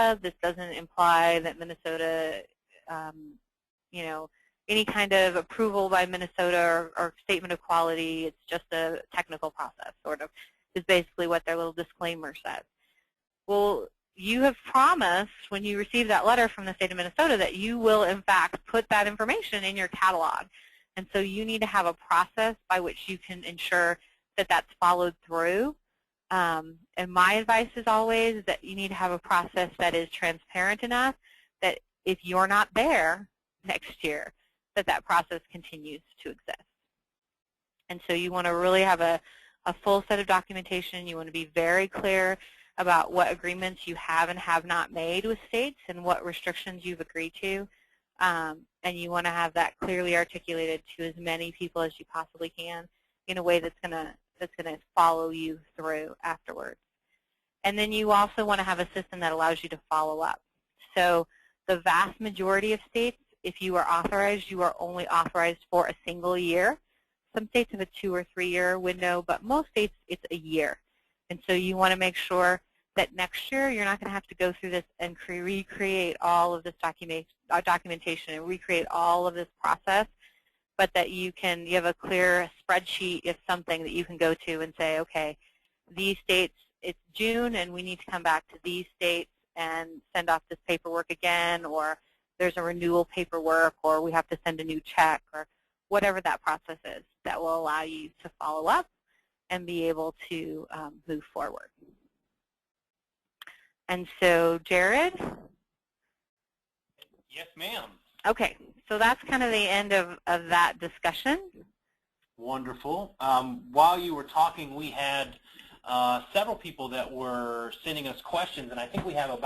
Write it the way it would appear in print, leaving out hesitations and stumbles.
Minnesota. This doesn't imply that Minnesota, you know, any kind of approval by Minnesota or statement of quality. It's just a technical process, sort of, is basically what their little disclaimer says. Well, you have promised when you receive that letter from the state of Minnesota that you will, in fact, put that information in your catalog. And so you need to have a process by which you can ensure that that's followed through. And my advice is always that you need to have a process that is transparent enough that if you're not there next year, that process continues to exist. And so you want to really have a full set of documentation. You want to be very clear about what agreements you have and have not made with states and what restrictions you've agreed to. And you want to have that clearly articulated to as many people as you possibly can in a way that's going to follow you through afterwards. And then you also want to have a system that allows you to follow up. So the vast majority of states, if you are authorized, you are only authorized for a single year. Some states have a 2 or 3 year window, but most states it's a year. And so you want to make sure that next year you're not going to have to go through this and recreate all of this documentation and recreate all of this process, but that you have a clear spreadsheet of something that you can go to and say, okay, these states, it's June and we need to come back to these states and send off this paperwork again, or there's a renewal paperwork, or we have to send a new check, or whatever that process is that will allow you to follow up and be able to move forward. And so, Jared? Yes, ma'am. Okay, so that's kind of the end of that discussion. Wonderful. While you were talking, we had several people that were sending us questions, and I think we have about